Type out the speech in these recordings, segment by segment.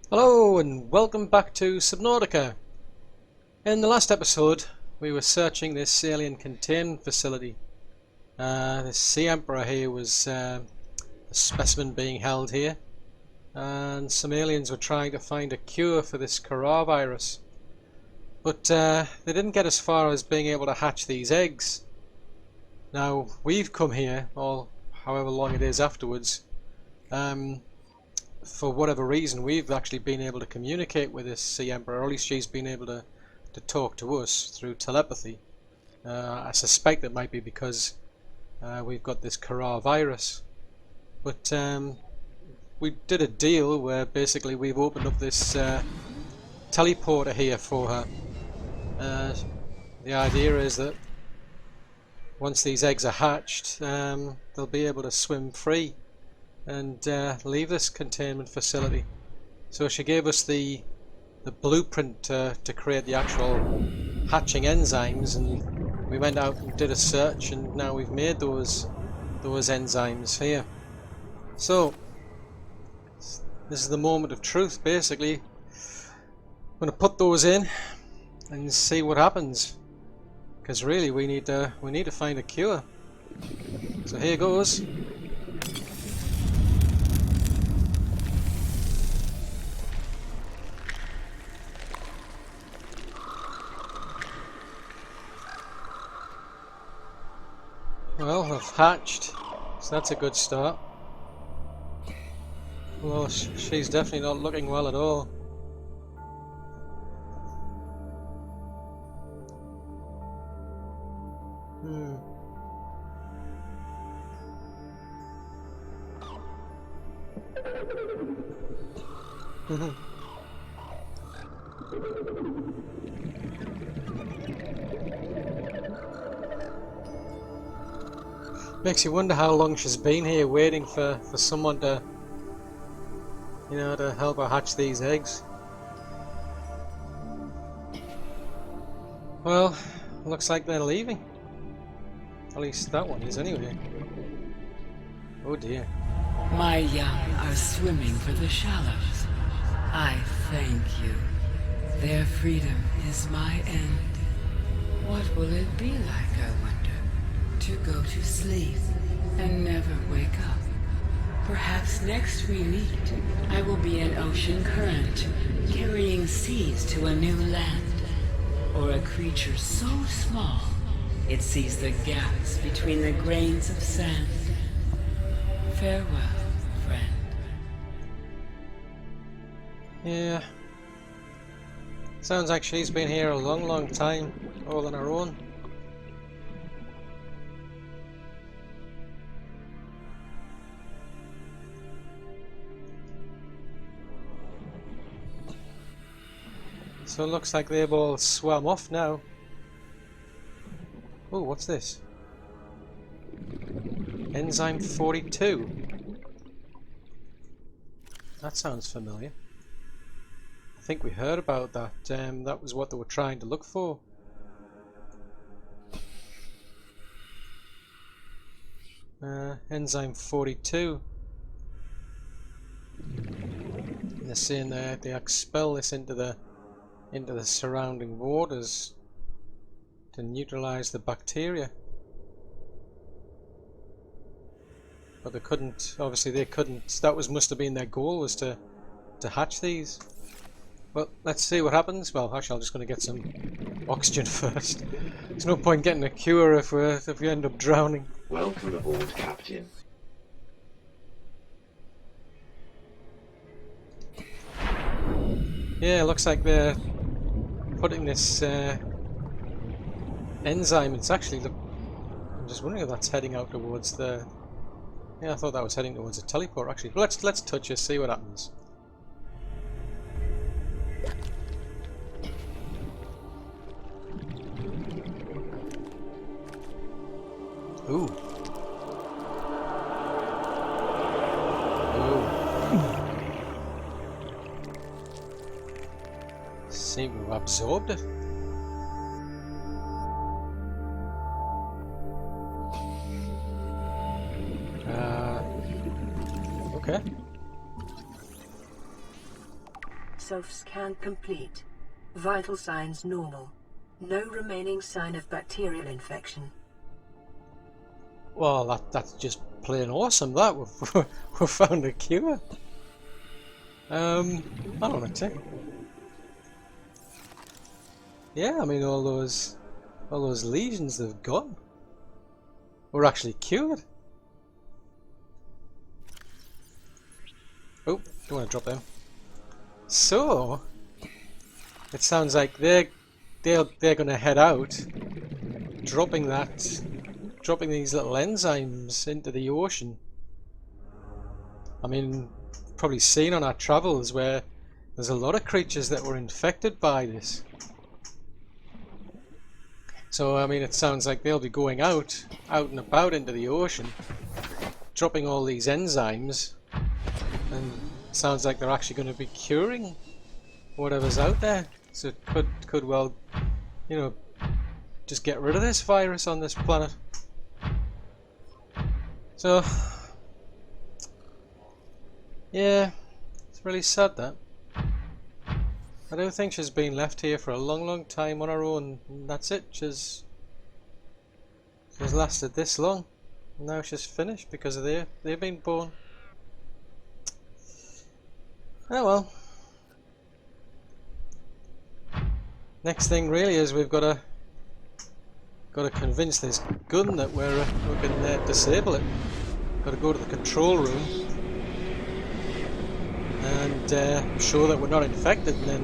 Hello and welcome back to Subnautica. In the last episode we were searching this alien containment facility. This Sea Emperor here was a specimen being held here, and some aliens were trying to find a cure for this Kharaa virus. But they didn't get as far as being able to hatch these eggs. Now we've come here, or however long it is afterwards, for whatever reason we've actually been able to communicate with this Sea Emperor, or at least she's been able to talk to us through telepathy. I suspect it might be because we've got this Kharaa virus. But we did a deal where basically we've opened up this teleporter here for her. The idea is that once these eggs are hatched, they'll be able to swim free and leave this containment facility. So she gave us the blueprint to create the actual hatching enzymes, and we went out and did a search, and now we've made those enzymes here. So this is the moment of truth. Basically, I'm going to put those in and see what happens, because really we need to find a cure. So here goes. Well, they've hatched, so that's a good start. Well, she's definitely not looking well at all. Makes you wonder how long she's been here waiting for someone to, to help her hatch these eggs. Well, looks like they're leaving. At least that one is anyway. Oh dear. My young are swimming for the shallows. I thank you. Their freedom is my end. What will it be like, I wonder? To go to sleep and never wake up. Perhaps next we meet, I will be an ocean current, carrying seas to a new land. Or a creature so small, it sees the gaps between the grains of sand. Farewell, friend. Yeah. Sounds like she's been here a long time, all on her own. So it looks like they've all swam off now. Oh, what's this? Enzyme 42. That sounds familiar. I think we heard about that. That was what they were trying to look for. Enzyme 42. And they're saying that they expel this into the surrounding waters to neutralize the bacteria. But they couldn't, obviously they couldn't, that must have been their goal, was to hatch these. Well, let's see what happens. Well, actually I'm just going to get some oxygen first. There's no point getting a cure if we end up drowning. Welcome aboard, Captain. Yeah, looks like they're putting this enzyme. It's actually, I'm just wondering if that's heading out towards the. Yeah, I thought that was heading towards a teleport actually. But let's touch it, see what happens. Ooh. Seem to have absorbed it. Okay. self-scan complete. Vital signs normal. No remaining sign of bacterial infection. Well, that's just plain awesome. That we've found a cure. I don't know, check. Yeah, I mean all those lesions they've gone. We're actually cured. Oh, don't want to drop them. So it sounds like they're going to head out, dropping these little enzymes into the ocean. I mean, probably seen on our travels where there's a lot of creatures that were infected by this. So I mean, it sounds like they'll be going out and about into the ocean, dropping all these enzymes, and it sounds like they're actually going to be curing whatever's out there. So it could well, you know, just get rid of this virus on this planet. So yeah, it's really sad that. I don't think she's been left here for a long time on her own, and that's it. She's lasted this long. Now she's finished because of they've been born. Oh well. Next thing really is we've got to convince this gun that we can disable it. Got to go to the control room and show that we're not infected, and then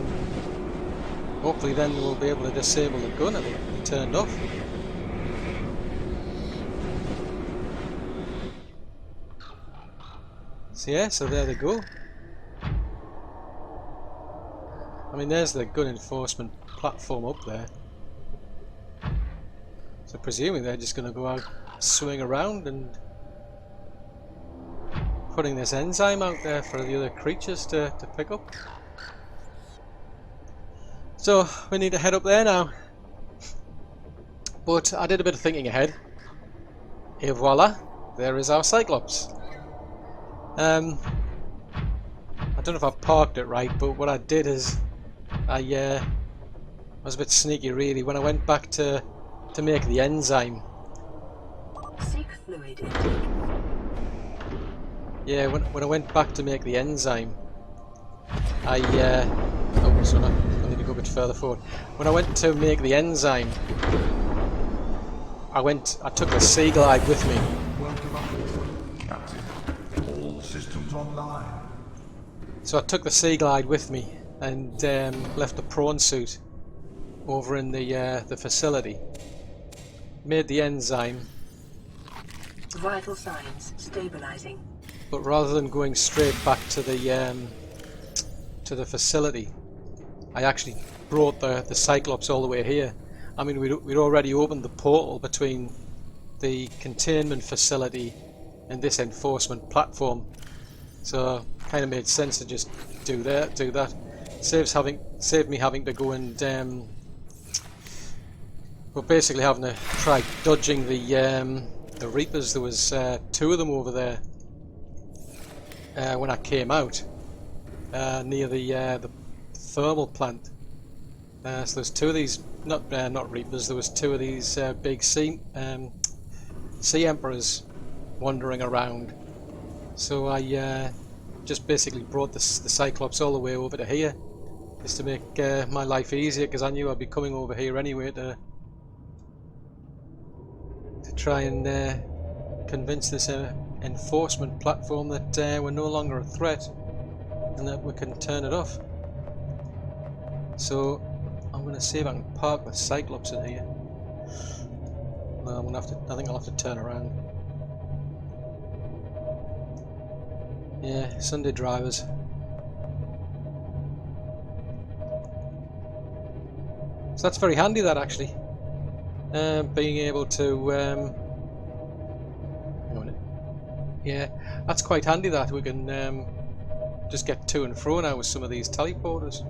hopefully then we'll be able to disable the gun and it'll be turned off. So yeah, so there they go. I mean, there's the gun enforcement platform up there. So presumably they're just going to go out, swing around and putting this enzyme out there for the other creatures to pick up. So we need to head up there now. But I did a bit of thinking ahead. Et voila, there is our Cyclops. I don't know if I parked it right, but what I did is I was a bit sneaky really. When I went back to make the enzyme. Seek fluid intake. Yeah, when I went back to make the enzyme, I oh, sorry, I need to go a bit further forward. When I went to make the enzyme, I took the Sea Glide with me. Welcome aboard, Captain. All systems online. So I took the Sea Glide with me and left the prawn suit over in the facility. Made the enzyme. Vital signs stabilizing. But rather than going straight back to the facility, I actually brought the Cyclops all the way here. I mean, we'd already opened the portal between the containment facility and this enforcement platform, so kind of made sense to just do that. Saved me having to go and we're basically having to try dodging the Reapers. There was two of them over there when I came out near the thermal plant. So there's two of these, not Reapers. There was two of these big Sea Emperors wandering around. So I just basically brought the Cyclops all the way over to here, just to make my life easier, because I knew I'd be coming over here anyway to try and convince this enforcement platform that we're no longer a threat and that we can turn it off. So I'm going to see if I can park the Cyclops in here. No, I'm going to have to. I think I'll have to turn around. Yeah, Sunday drivers. So that's very handy, that actually. Being able to. Hang on a minute. Yeah, that's quite handy that we can just get to and fro now with some of these teleporters.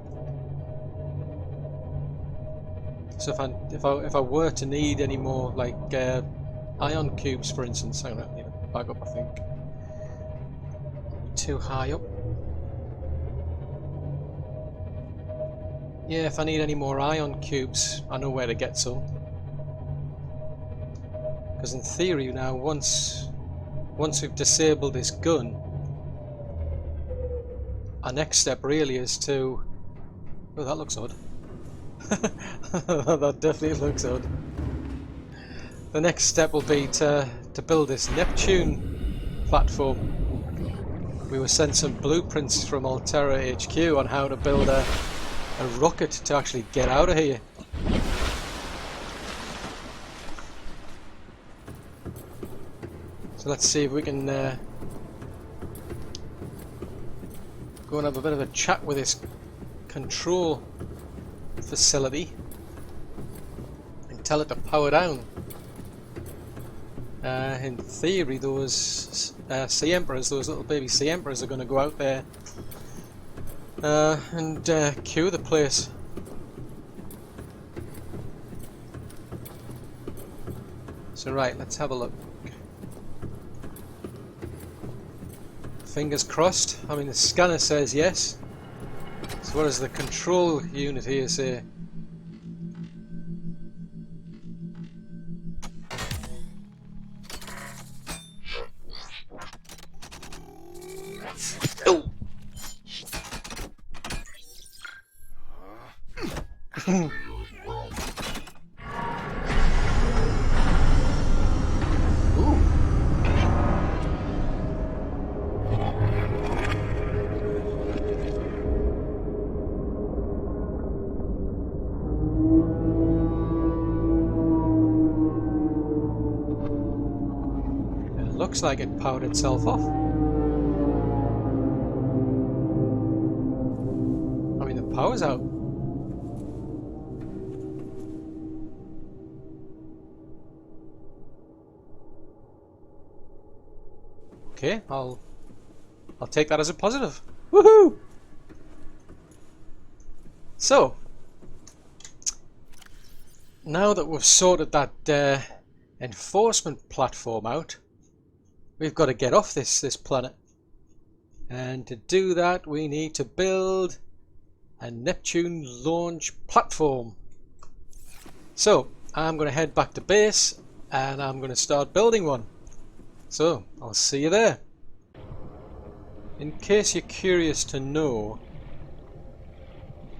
So if I were to need any more like ion cubes, for instance, I'm gonna need to back up. I think too high up. Yeah, if I need any more ion cubes, I know where to get some. Because in theory now, once we've disabled this gun, our next step really is to... Oh, that looks odd. That definitely looks odd. The next step will be to build this Neptune platform. We were sent some blueprints from Alterra HQ on how to build a rocket to actually get out of here. So let's see if we can go and have a bit of a chat with this control facility and tell it to power down. In theory, those Sea Emperors, those little baby Sea Emperors, are going to go out there and queue the place. So right, let's have a look. Fingers crossed. I mean, the scanner says yes. So what does the control unit here say? Oh. Looks like it powered itself off. I mean, the power's out. Okay, I'll take that as a positive. Woohoo! So, now that we've sorted that enforcement platform out, we've got to get off this planet, and to do that we need to build a Neptune Launch Platform. So I'm going to head back to base and I'm going to start building one. So I'll see you there. In case you're curious to know,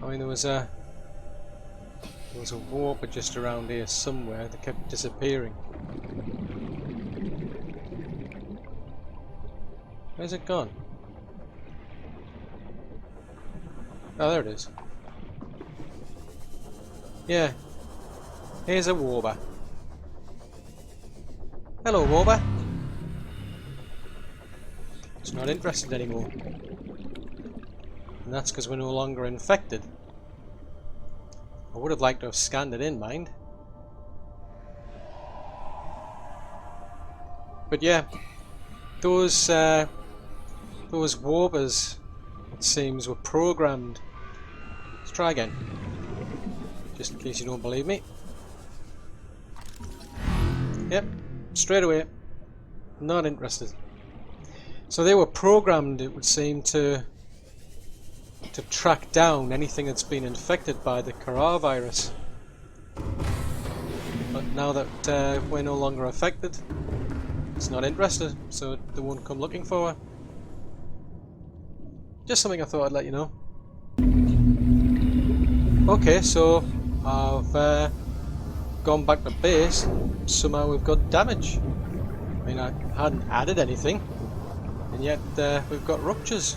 I mean, there was a warper just around here somewhere that kept disappearing. Where's it gone? Oh, there it is. Yeah. Here's a warper. Hello, warper. It's not interested anymore. And that's because we're no longer infected. I would have liked to have scanned it in, mind. But yeah, those warpers, it seems, were programmed. Let's try again, just in case you don't believe me. Yep, straight away, not interested. So they were programmed, it would seem, to track down anything that's been infected by the Kharaa virus. But now that we're no longer affected, it's not interested, so they won't come looking for her. Just something I thought I'd let you know. Okay, so I've gone back to base. Somehow we've got damage. I mean, I hadn't added anything, and yet we've got ruptures.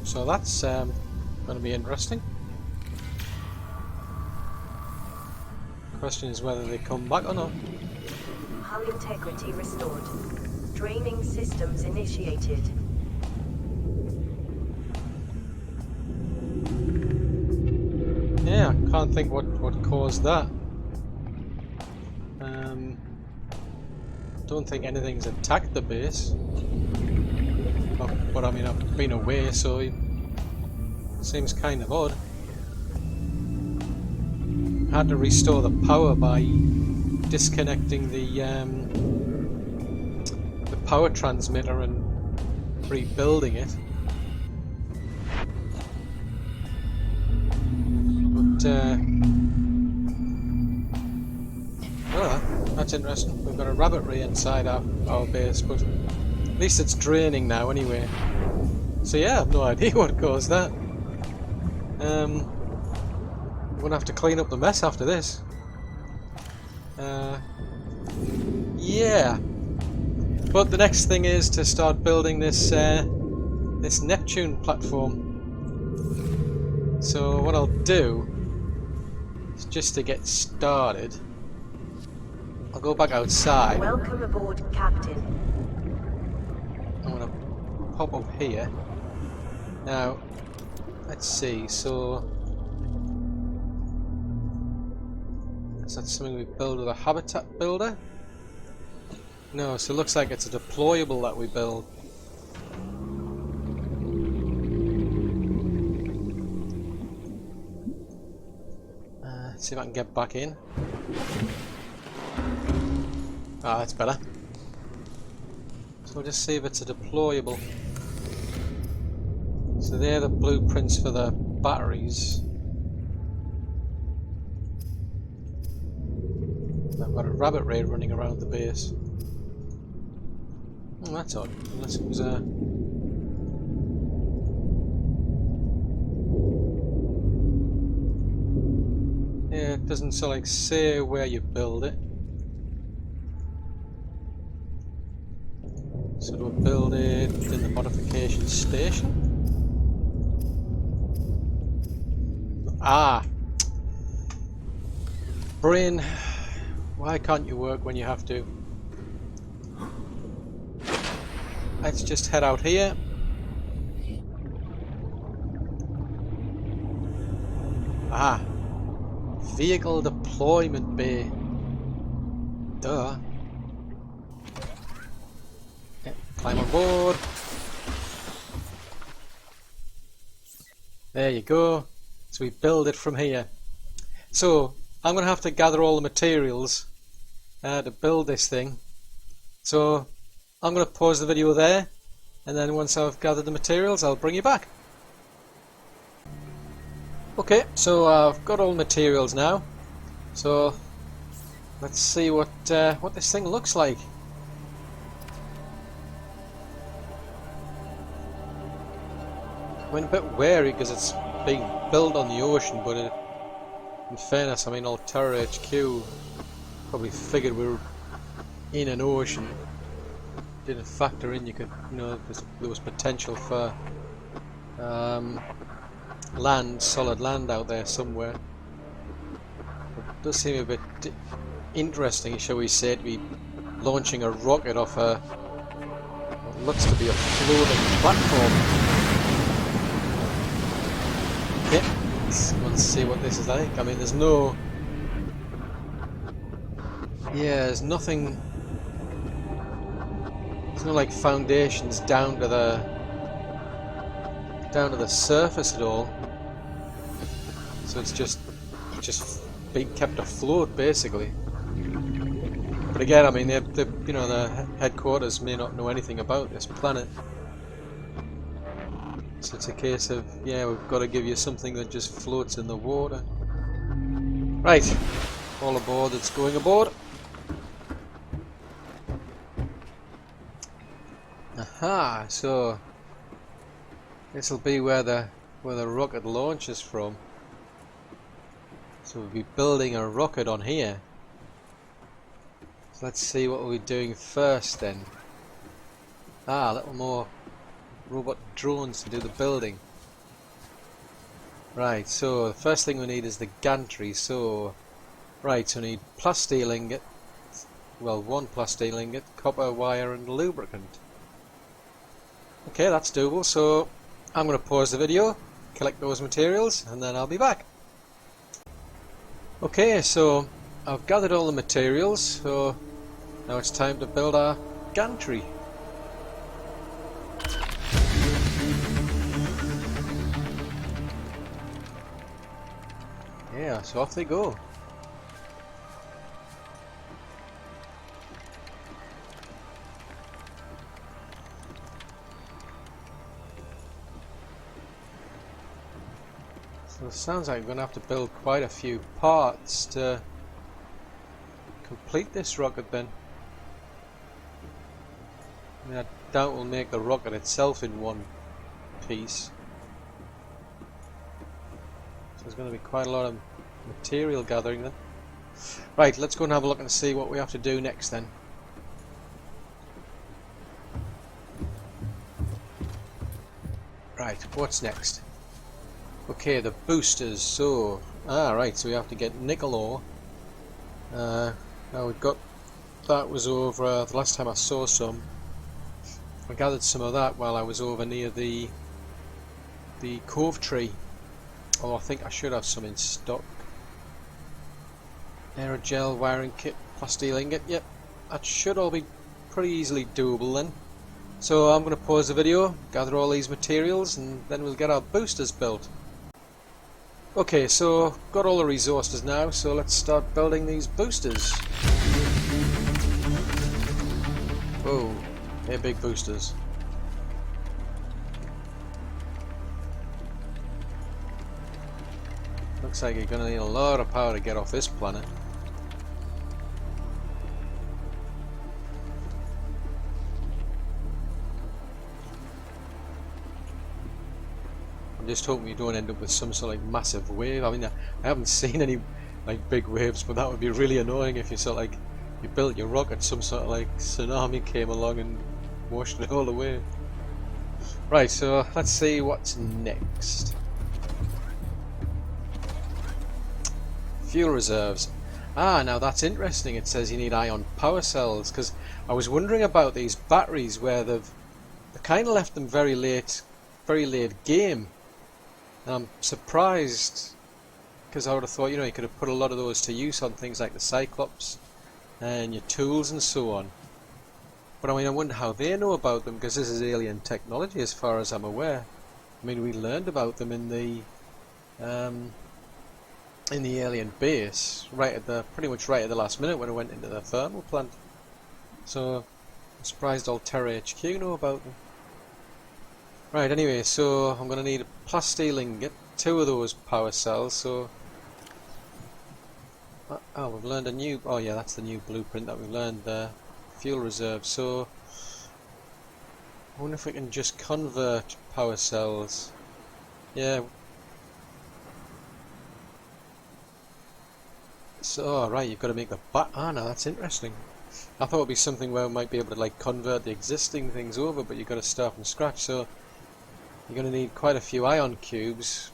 So that's going to be interesting. Question is whether they come back or not. Hull integrity restored. Draining systems initiated. Yeah, I can't think what caused that. Don't think anything's attacked the base. But I mean, I've been away, so it seems kind of odd. I had to restore the power by disconnecting the power transmitter and rebuilding it. But oh, that's interesting. We've got a rabbitry inside our base, but at least it's draining now anyway. So yeah, I have no idea what caused that. We're gonna have to clean up the mess after this. Yeah. But the next thing is to start building this this Neptune platform. So what I'll do is, just to get started, I'll go back outside. Welcome aboard, Captain. I'm gonna pop up here. Now, let's see. So is that something we build with a habitat builder? No, so it looks like it's a deployable that we build. Let's see if I can get back in. Ah, that's better. So we'll just see if it's a deployable. So they're the blueprints for the batteries. I've got a rabbit raid running around the base. Oh, that's odd. Unless it was a... Yeah, it doesn't so like say where you build it. So do we build it in the modification station? Ah! Brain, why can't you work when you have to? Let's just head out here. Ah! Vehicle deployment bay. Duh. Okay, climb on board. There you go. So we build it from here. So I'm going to have to gather all the materials to build this thing. So I'm going to pause the video there, and then once I've gathered the materials I'll bring you back. Okay, so I've got all the materials now. So let's see what this thing looks like. I mean, a bit wary because it's being built on the ocean, but in fairness, I mean, Alterra HQ probably figured we were in an ocean. Didn't factor in, you could, you know, there was potential for land, solid land out there somewhere. It does seem a bit interesting, shall we say, to be launching a rocket off a what looks to be a floating platform. Okay, let's see what this is like. I mean, there's no... Yeah, there's nothing... There's no like foundations down to the surface at all. So it's just being kept afloat basically. But again, I mean, you know, the headquarters may not know anything about this planet. So it's a case of, yeah, we've got to give you something that just floats in the water. Right, all aboard that's going aboard. Aha, so this will be where the rocket launches from. So we'll be building a rocket on here. So let's see what we'll be doing first then. Ah, a little more robot drones to do the building. Right, so the first thing we need is the gantry. So, right, so we need plasteel ingot, well, one plasteel ingot, copper wire and lubricant. Okay, that's doable, so I'm going to pause the video, collect those materials, and then I'll be back. Okay, so I've gathered all the materials, so now it's time to build our gantry. Yeah, so off they go. So it sounds like we're going to have to build quite a few parts to complete this rocket then. I mean, I doubt we'll make the rocket itself in one piece. So there's going to be quite a lot of material gathering then. Right, let's go and have a look and see what we have to do next then. Right, what's next? Okay, the boosters. So, right, so we have to get nickel ore. Now we've got, that was over the last time I saw some. I gathered some of that while I was over near the cove tree. Oh, I think I should have some in stock. Aerogel wiring kit, plasteel ingot. Yep, that should all be pretty easily doable then. So I'm going to pause the video, gather all these materials, and then we'll get our boosters built. Okay, so got all the resources now, so let's start building these boosters. Whoa, they're big boosters. Looks like you're going to need a lot of power to get off this planet. I'm just hoping you don't end up with some sort of like massive wave. I mean, I haven't seen any like big waves, but that would be really annoying if you sort of like you built your rocket, some sort of like tsunami came along and washed it all away. Right, so let's see what's next. Fuel reserves. Now that's interesting. It says you need ion power cells, because I was wondering about these batteries where they kind of left them very late game. And I'm surprised, because I would have thought, you know, you could have put a lot of those to use on things like the Cyclops and your tools and so on. But I mean, I wonder how they know about them, because this is alien technology as far as I'm aware. I mean, we learned about them in the alien base, pretty much right at the last minute when I went into the thermal plant. So I'm surprised Alterra HQ know about them. Right, anyway, so I'm going to need a plasteel ingot, 2 of those power cells, so... Oh, we've learned a new... Oh yeah, that's the new blueprint that we've learned there. Fuel reserve, so... I wonder if we can just convert power cells. Yeah. So, right, you've got to make the no, that's interesting. I thought it would be something where we might be able to like convert the existing things over, but you've got to start from scratch, so... You're going to need quite a few ion cubes,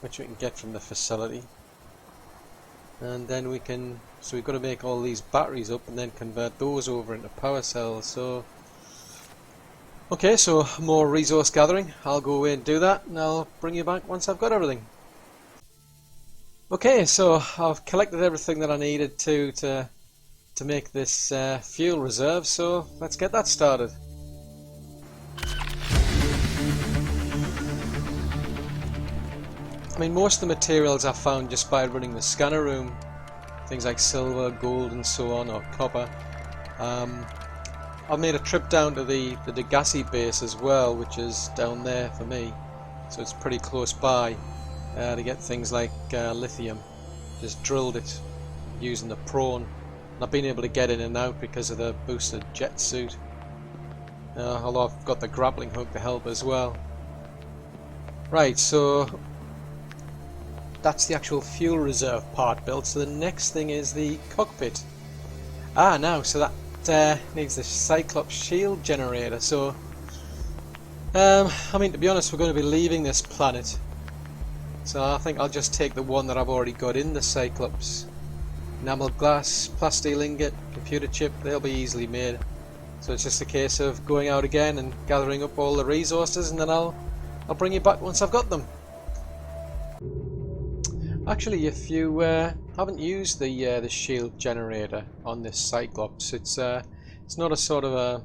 which we can get from the facility. And then we can... So we've got to make all these batteries up and then convert those over into power cells, so... Okay, so more resource gathering. I'll go away and do that, and I'll bring you back once I've got everything. Okay, so I've collected everything that I needed to make this fuel reserve, so let's get that started. I mean, most of the materials I found just by running the scanner room, things like silver, gold and so on, or copper. I've made a trip down to the Degassi base as well, which is down there for me, so it's pretty close by, to get things like lithium. Just drilled it using the prawn, and I've been able to get in and out because of the boosted jet suit, although I've got the grappling hook to help as well. Right, so that's the actual fuel reserve part built, so the next thing is the cockpit. Now, so that needs the Cyclops shield generator, so I mean, to be honest, we're going to be leaving this planet, so I think I'll just take the one that I've already got in the Cyclops. Enamel glass, plasteel ingot, computer chip, they'll be easily made, so it's just a case of going out again and gathering up all the resources, and then I'll bring you back once I've got them. Actually, if you haven't used the shield generator on this Cyclops, it's not a sort of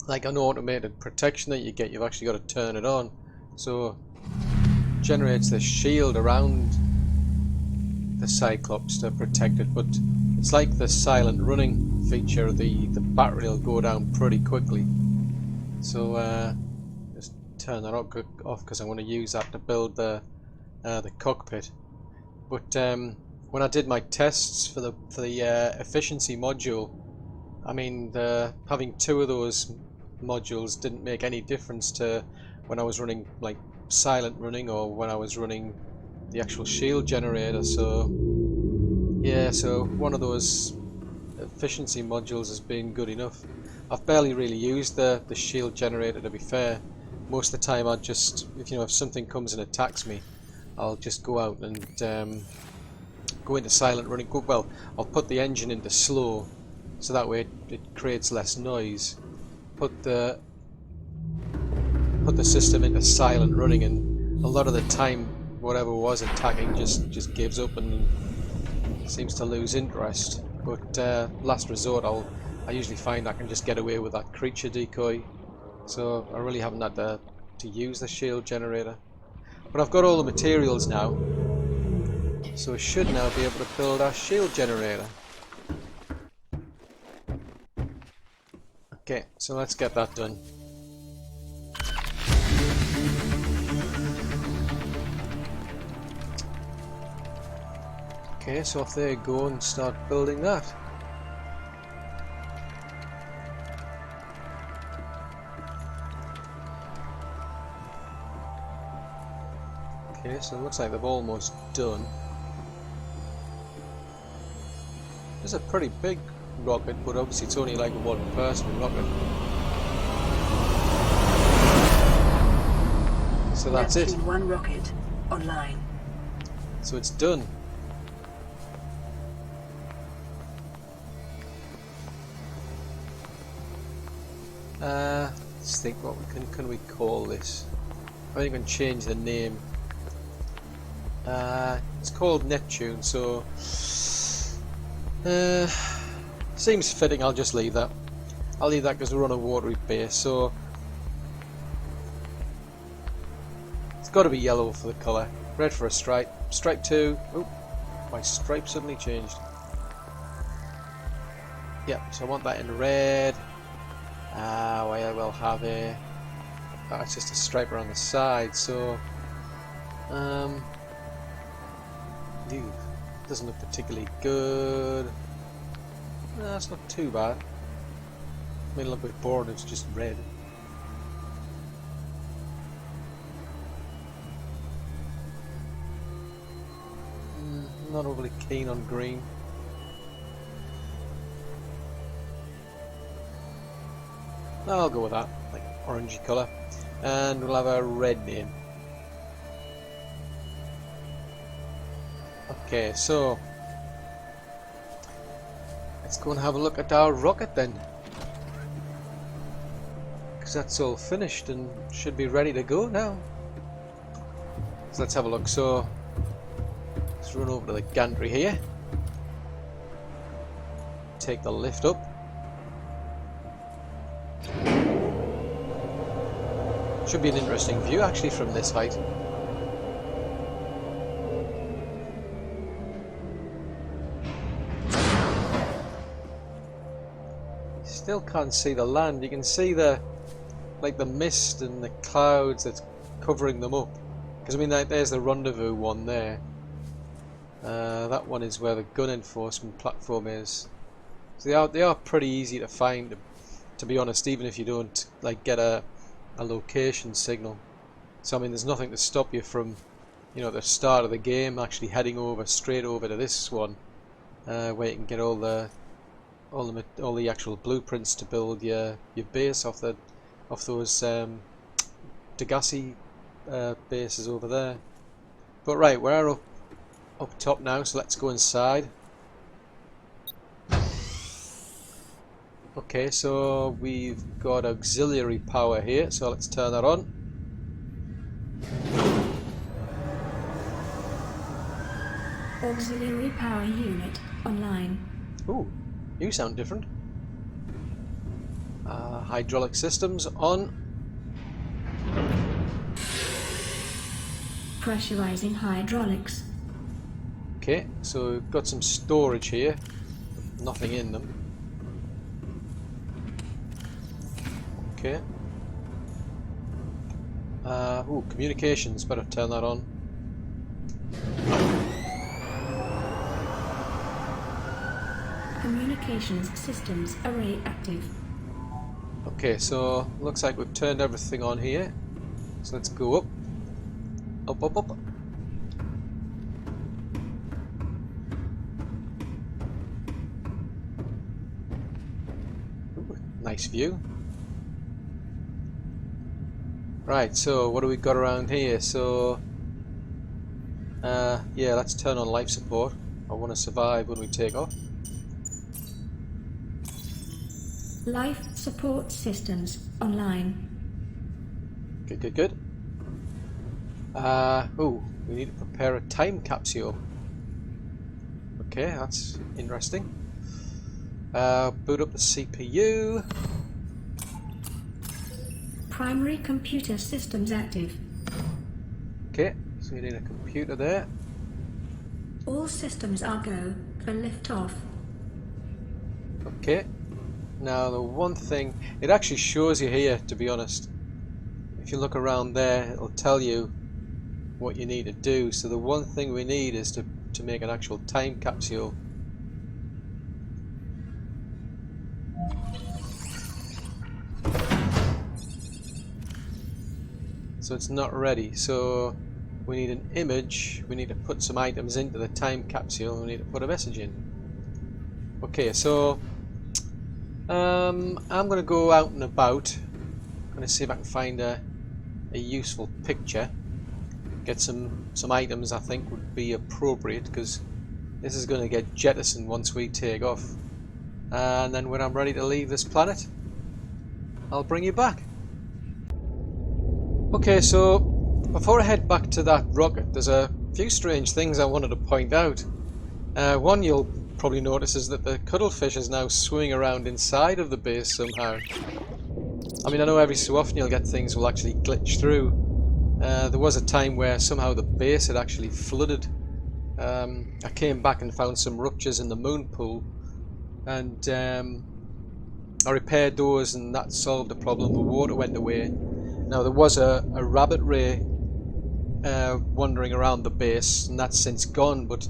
like an automated protection that you get. You've actually got to turn it on, so it generates the shield around the Cyclops to protect it. But it's like the silent running feature. The battery will go down pretty quickly, so just turn that off because I want to use that to build the the cockpit. But when I did my tests for the efficiency module, I mean, having 2 of those modules didn't make any difference to when I was running like silent running or when I was running the actual shield generator. So yeah, so one of those efficiency modules has been good enough. I've barely really used the shield generator, to be fair. Most of the time I just, if something comes and attacks me, I'll just go out and go into silent running. Well, I'll put the engine into slow, so that way it creates less noise. Put the system into silent running, and a lot of the time whatever was attacking just gives up and seems to lose interest. But last resort, I usually find I can just get away with that creature decoy, so I really haven't had to use the shield generator. But I've got all the materials now, so I should now be able to build our shield generator. Okay, so let's get that done. Okay, so off there you go and start building that. Okay, so it looks like they've almost done. It's a pretty big rocket, but obviously it's only like a one-person rocket. So that's it. Neptune 1 rocket online. So it's done. Let's think, what can we call this? I think we can change the name. It's called Neptune, so seems fitting. I'll just leave that. I'll leave that because we're on a watery base, so it's got to be yellow for the colour. Red for a stripe. Stripe 2. Oh, my stripe suddenly changed. Yep, so I want that in red. Well, we'll have a... it's just a stripe around the side, so... Ew, doesn't look particularly good. That's not too bad. Made it look a bit boring, it's just red. Not overly keen on green. I'll go with that, like orangey colour, and we'll have a red name. Okay, so let's go and have a look at our rocket then, because that's all finished and should be ready to go now. So let's have a look. So let's run over to the gantry here, take the lift up. Should be an interesting view actually from this height. Still can't see the land. You can see the mist and the clouds that's covering them up. Because I mean, there's the rendezvous one there. That one is where the gun enforcement platform is. So they are pretty easy to find, to be honest, even if you don't like get a location signal. So I mean, there's nothing to stop you from, the start of the game actually heading straight over to this one, where you can get all the actual blueprints to build your base off those Degassi bases over there. But right, we're up top now, so let's go inside. Okay, so we've got auxiliary power here, so let's turn that on. Auxiliary power unit online. Ooh, you sound different. Hydraulic systems on. Pressurizing hydraulics. Okay, so we've got some storage here, nothing in them. Okay. Ooh, communications, better turn that on. Communications systems array active. Okay, so looks like we've turned everything on here. So let's go up. Up, up, up. Ooh, nice view. Right, so what do we got around here? So, yeah, let's turn on life support. I want to survive when we take off. Life support systems online. Good, good, good. Oh, we need to prepare a time capsule. Okay, that's interesting. Boot up the CPU. Primary computer systems active. Okay, so we need a computer there. All systems are go for liftoff. Okay. Now the one thing, it actually shows you here, to be honest. If you look around there, it'll tell you what you need to do. So the one thing we need is to make an actual time capsule. So it's not ready. So we need an image, we need to put some items into the time capsule, and we need to put a message in. Okay, so I'm going to go out and about. I'm going to see if I can find a useful picture. Get some items I think would be appropriate, because this is going to get jettisoned once we take off. And then when I'm ready to leave this planet, I'll bring you back. Okay, so before I head back to that rocket, there's a few strange things I wanted to point out. One you'll probably notice is that the cuttlefish is now swimming around inside of the base somehow. I mean, I know every so often you'll get things will actually glitch through. There was a time where somehow the base had actually flooded. I came back and found some ruptures in the moon pool, and I repaired those, and that solved the problem. The water went away. Now there was a rabbit ray wandering around the base, and that's since gone, but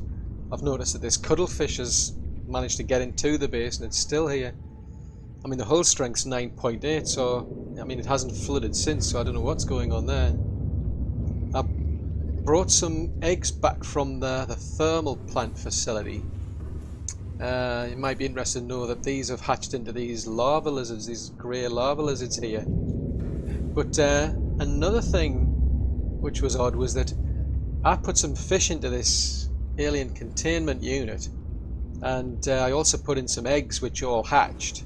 I've noticed that this cuttlefish has managed to get into the base and it's still here. I mean, the hull strength's 9.8, so I mean it hasn't flooded since, so I don't know what's going on there. I brought some eggs back from the thermal plant facility. You might be interested to know that these have hatched into these lava lizards, these grey lava lizards here. But another thing which was odd was that I put some fish into this alien containment unit, and I also put in some eggs which all hatched.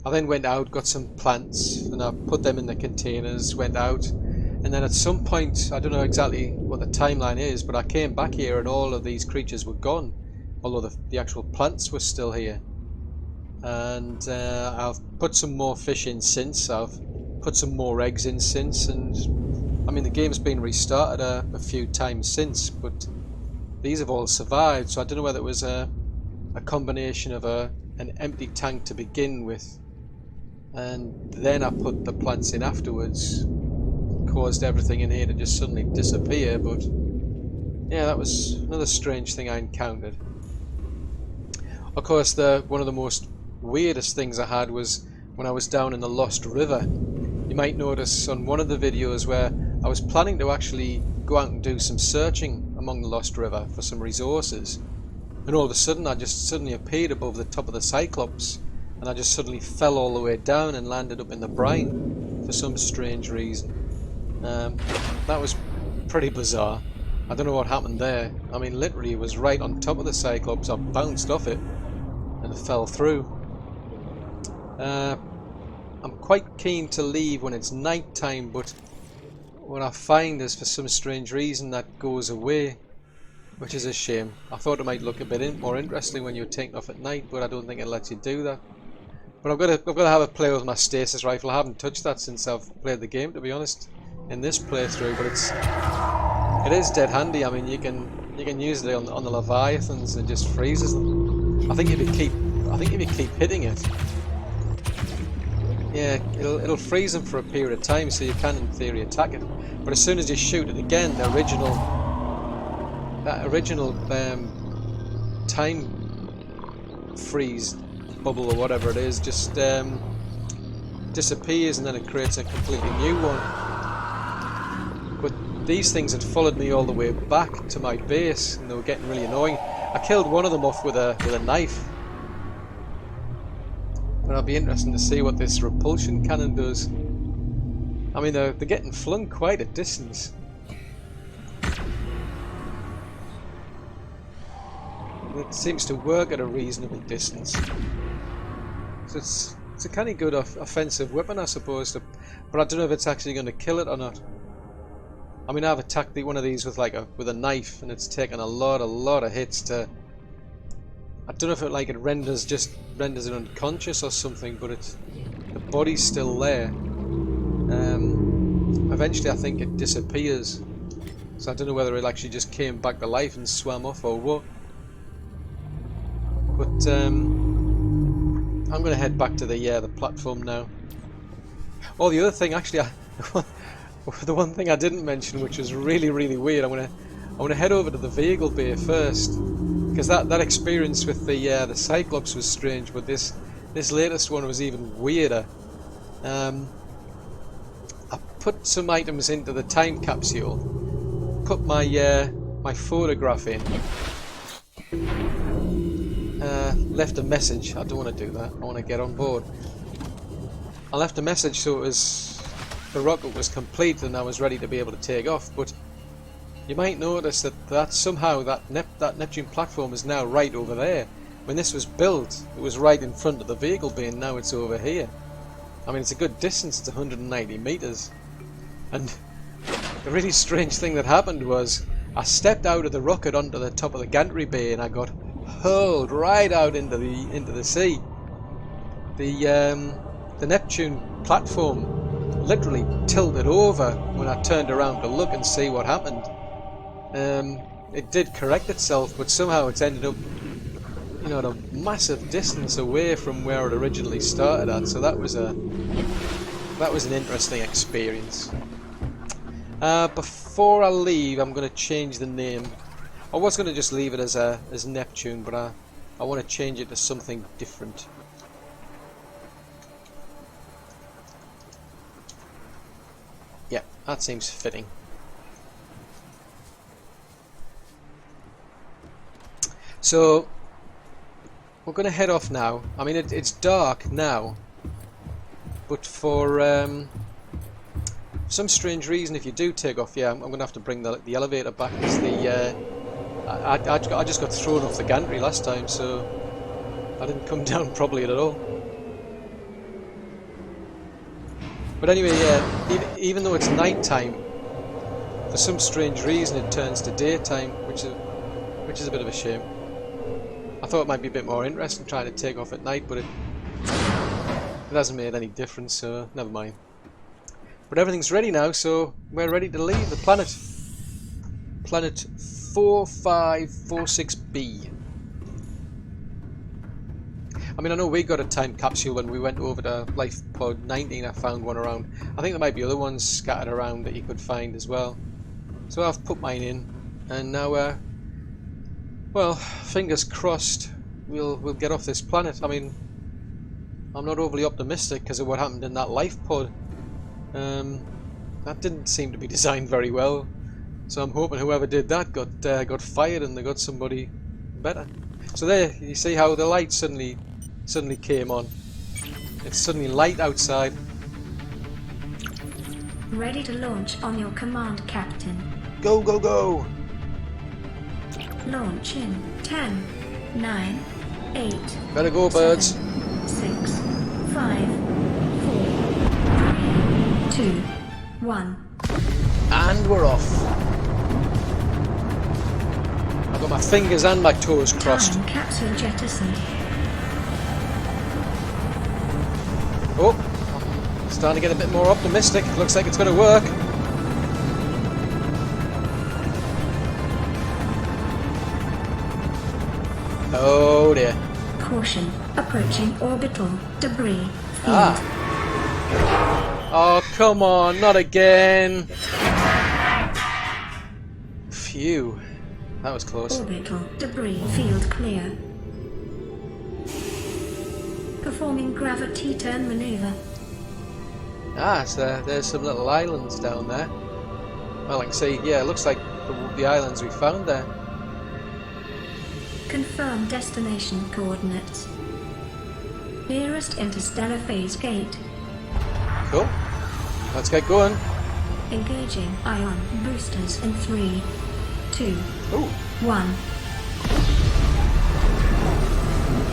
I then went out, got some plants, and I put them in the containers, went out, and then at some point, I don't know exactly what the timeline is, but I came back here and all of these creatures were gone, although the actual plants were still here. And I've put some more fish in since, I've put some more eggs in since, and I mean the game's been restarted a few times since, but these have all survived, so I don't know whether it was a combination of an empty tank to begin with, and then I put the plants in afterwards, caused everything in here to just suddenly disappear. But yeah, that was another strange thing I encountered. Of course, one of the most weirdest things I had was when I was down in the Lost River. You might notice on one of the videos where I was planning to actually go out and do some searching among the Lost River for some resources, and all of a sudden I just suddenly appeared above the top of the Cyclops, and I just suddenly fell all the way down and landed up in the brine for some strange reason. That was pretty bizarre. I don't know what happened there. I mean, literally it was right on top of the Cyclops. I bounced off it and fell through. I'm quite keen to leave when it's night time, but what I find is for some strange reason that goes away, which is a shame. I thought it might look a bit more interesting when you're taking off at night, but I don't think it lets you do that. But I've got to have a play with my stasis rifle. I haven't touched that since I've played the game, to be honest, in this playthrough. But it is dead handy. I mean, you can use it on the Leviathans and it just freezes them. I think if you keep hitting it, yeah, it'll freeze them for a period of time, so you can in theory attack it. But as soon as you shoot it again, that original time freeze bubble or whatever it is just disappears, and then it creates a completely new one. But these things had followed me all the way back to my base, and they were getting really annoying. I killed one of them off with a knife. But it'll be interesting to see what this repulsion cannon does. I mean, they're getting flung quite a distance. It seems to work at a reasonable distance. So it's a kind of good offensive weapon, I suppose. But I don't know if it's actually going to kill it or not. I mean, I've attacked one of these with a knife, and it's taken a lot of hits to. I don't know if it renders it unconscious or something, but the body's still there. Eventually, I think it disappears. So I don't know whether it actually just came back to life and swam off or what. But I'm going to head back to the platform now. Oh, the other thing, actually, the one thing I didn't mention, which was really weird, I'm going to head over to the vehicle bay first, because that experience with the Cyclops was strange, but this latest one was even weirder. I put some items into the time capsule, put my photograph in. Left a message. I don't want to do that. I want to get on board. I left a message so the rocket was complete and I was ready to be able to take off. But you might notice that somehow that Neptune platform is now right over there. When this was built, it was right in front of the vehicle bay, and now it's over here. I mean, it's a good distance. It's 190 meters. And the really strange thing that happened was I stepped out of the rocket onto the top of the gantry bay, and I got hurled right out into the sea. The Neptune platform literally tilted over when I turned around to look and see what happened. It did correct itself, but somehow it's ended up, at a massive distance away from where it originally started at. So that was an interesting experience. Before I leave, I'm going to change the name. I was going to just leave it as Neptune, but I want to change it to something different. Yeah, that seems fitting. So we're going to head off now. I mean, it's dark now, but for some strange reason, if you do take off, I'm going to have to bring the elevator back. I just got thrown off the gantry last time, so I didn't come down properly at all. But anyway, even though it's night time, for some strange reason it turns to daytime, which is a bit of a shame. I thought it might be a bit more interesting trying to take off at night, but it hasn't made any difference, so never mind. But everything's ready now, so we're ready to leave the planet. Planet 4546b. I mean, I know we got a time capsule when we went over to Life Pod 19. I found one around. I think there might be other ones scattered around that you could find as well. So I've put mine in, and now, well, fingers crossed, we'll get off this planet. I mean, I'm not overly optimistic because of what happened in that Life Pod. That didn't seem to be designed very well. So I'm hoping whoever did that got fired and they got somebody better. So there, you see how the light suddenly came on. It's suddenly light outside. Ready to launch on your command, Captain. Go, go, go! Launch in 10, 9, 8. Better go, birds. 7, 6, 5, 4, 3, 2, 1. And we're off. I've got my fingers and my toes crossed. Time capsule jettisoned. Oh, starting to get a bit more optimistic. Looks like it's going to work. Oh dear. Caution, approaching orbital debris field. Ah. Oh, come on, not again. Phew. That was close. Orbital debris field clear. Performing gravity turn maneuver. Ah, so there's some little islands down there. Well, I can see, yeah, it looks like the islands we found there. Confirm destination coordinates. Nearest interstellar phase gate. Cool. Let's get going. Engaging ion boosters in 3, 2, Ooh, 1.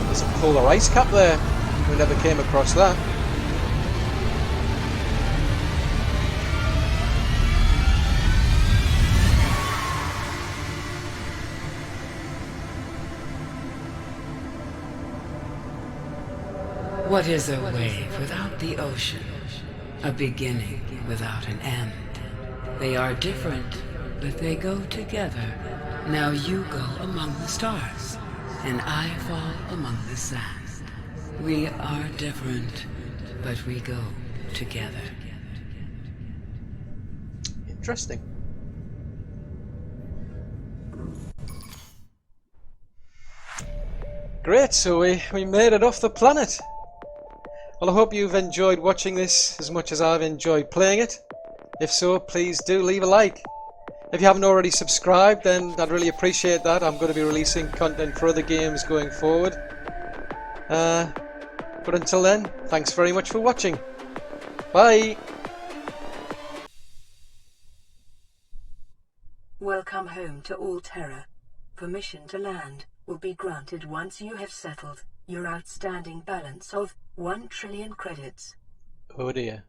there's a polar ice cap there. We never came across that. What is a wave without the ocean? A beginning without an end. They are different, but they go together. Now you go among the stars, and I fall among the sand. We are different, but we go together. Interesting. Great, so we made it off the planet. Well, I hope you've enjoyed watching this as much as I've enjoyed playing it. If so, please do leave a like. If you haven't already subscribed, then I'd really appreciate that. I'm going to be releasing content for other games going forward. But until then, thanks very much for watching. Bye! Welcome home to Alterra. Permission to land will be granted once you have settled your outstanding balance of 1 trillion credits. Oh dear.